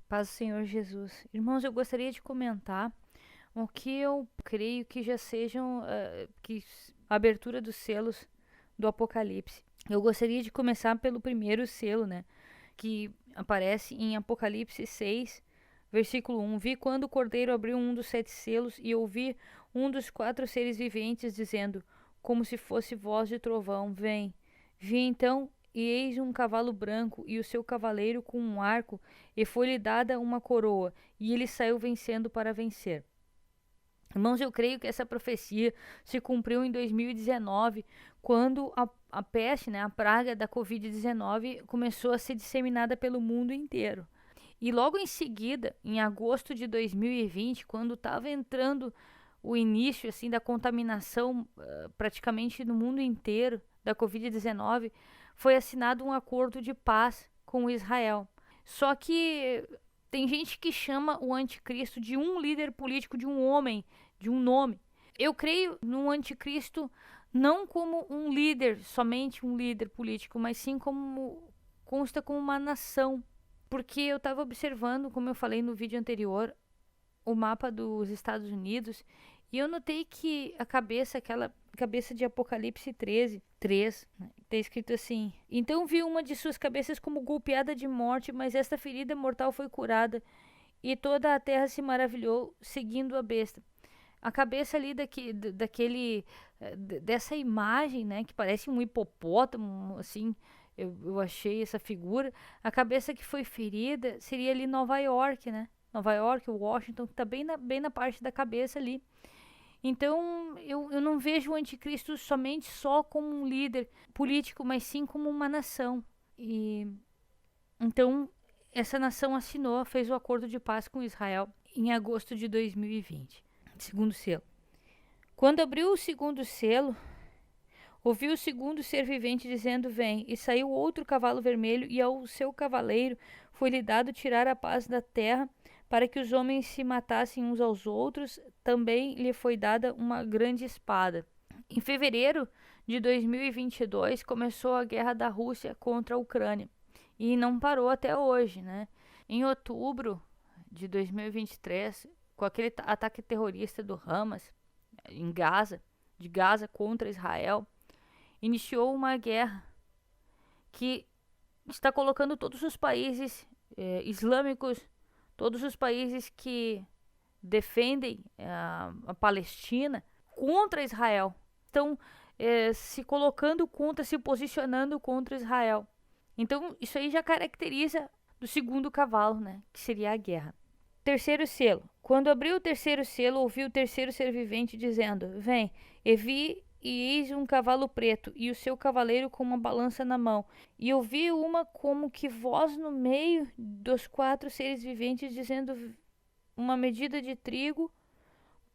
Paz do Senhor Jesus. Irmãos, eu gostaria de comentar o que eu creio que já sejam a abertura dos selos do Apocalipse. Eu gostaria de começar pelo primeiro selo, né? Que aparece em Apocalipse 6, versículo 1. Vi quando o Cordeiro abriu um dos 7 selos e ouvi um dos 4 seres viventes dizendo, como se fosse voz de trovão, vem. Vi então e eis um cavalo branco e o seu cavaleiro com um arco, e foi-lhe dada uma coroa, e ele saiu vencendo para vencer. Irmãos, eu creio que essa profecia se cumpriu em 2019, quando a peste, né, a praga da Covid-19, começou a ser disseminada pelo mundo inteiro. E logo em seguida, em agosto de 2020, quando estava entrando o início assim da contaminação praticamente no mundo inteiro da Covid-19, foi assinado um acordo de paz com Israel. Só que tem gente que chama o anticristo de um líder político, de um homem, de um nome. Eu creio no anticristo não como um líder, somente um líder político, mas sim como consta como uma nação. Porque eu estava observando, como eu falei no vídeo anterior, o mapa dos Estados Unidos, e eu notei que a cabeça, aquela cabeça de Apocalipse 13, 3, né, está escrito assim: Então vi uma de suas cabeças como golpeada de morte, mas esta ferida mortal foi curada, e toda a terra se maravilhou, seguindo a besta. A cabeça ali dessa imagem, né, que parece um hipopótamo, assim, eu achei essa figura. A cabeça que foi ferida seria ali Nova York, né? Nova York, Washington, que tá bem na parte da cabeça ali. Então, eu não vejo o anticristo somente só como um líder político, mas sim como uma nação. E então, essa nação assinou, fez o acordo de paz com Israel em agosto de 2020. Segundo selo. Quando abriu o segundo selo, ouviu o segundo ser vivente dizendo, vem, e saiu outro cavalo vermelho, e ao seu cavaleiro foi-lhe dado tirar a paz da terra, para que os homens se matassem uns aos outros, também lhe foi dada uma grande espada. Em fevereiro de 2022 começou a guerra da Rússia contra a Ucrânia, e não parou até hoje, né? Em outubro de 2023, com aquele ataque terrorista do Hamas em Gaza, de Gaza contra Israel, iniciou uma guerra que está colocando todos os países islâmicos, todos os países que defendem a Palestina contra Israel. Estão se colocando contra, se posicionando contra Israel. Então, isso aí já caracteriza do segundo cavalo, né? Que seria a guerra. Terceiro selo. Quando abriu o terceiro selo, ouvi o terceiro ser vivente dizendo, vem, e vi e eis um cavalo preto, e o seu cavaleiro com uma balança na mão. E ouvi uma como que voz no meio dos 4 seres viventes, dizendo uma medida de trigo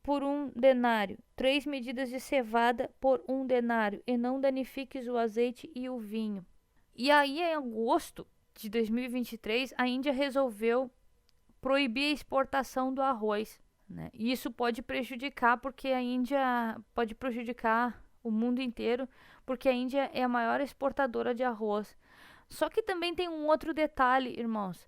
por 1 denário, 3 medidas de cevada por 1 denário, e não danifiques o azeite e o vinho. E aí, em agosto de 2023, a Índia resolveu proibir a exportação do arroz, né? E isso pode prejudicar, porque a Índia pode prejudicar o mundo inteiro, porque a Índia é a maior exportadora de arroz. Só que também tem um outro detalhe, irmãos.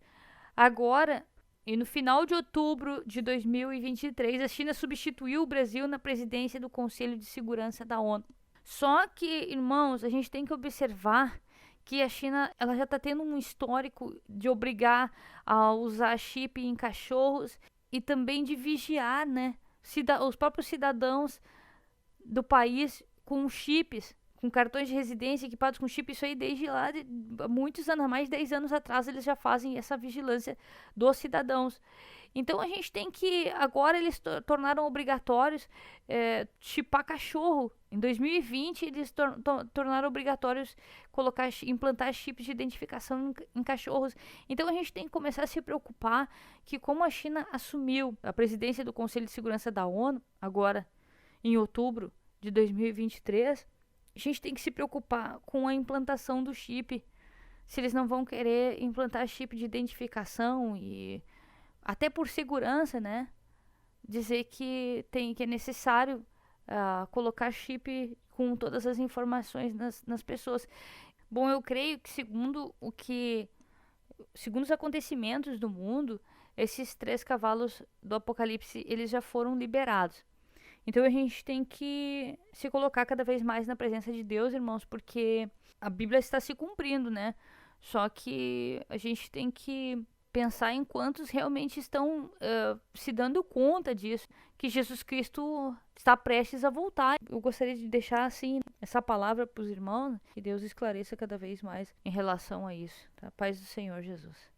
Agora, e no final de outubro de 2023, a China substituiu o Brasil na presidência do Conselho de Segurança da ONU. Só que, irmãos, a gente tem que observar que a China ela já está tendo um histórico de obrigar a usar chip em cachorros e também de vigiar, né, os próprios cidadãos do país com chips, com cartões de residência equipados com chip. Isso aí desde lá de muitos anos, mais de 10 anos atrás, eles já fazem essa vigilância dos cidadãos. Então a gente tem que, agora eles tornaram obrigatórios chipar cachorro. Em 2020 eles tornaram obrigatórios implantar chips de identificação em cachorros. Então a gente tem que começar a se preocupar que, como a China assumiu a presidência do Conselho de Segurança da ONU, agora em outubro de 2023, a gente tem que se preocupar com a implantação do chip. Se eles não vão querer implantar chip de identificação e até por segurança, né? Dizer que é necessário colocar chip com todas as informações nas pessoas. Bom, eu creio que segundo o que segundo os acontecimentos do mundo, esses 3 cavalos do Apocalipse, eles já foram liberados. Então a gente tem que se colocar cada vez mais na presença de Deus, irmãos, porque a Bíblia está se cumprindo, né? Só que a gente tem que pensar em quantos realmente estão se dando conta disso, que Jesus Cristo está prestes a voltar. Eu gostaria de deixar assim essa palavra para os irmãos, que Deus esclareça cada vez mais em relação a isso. Tá? Paz do Senhor Jesus.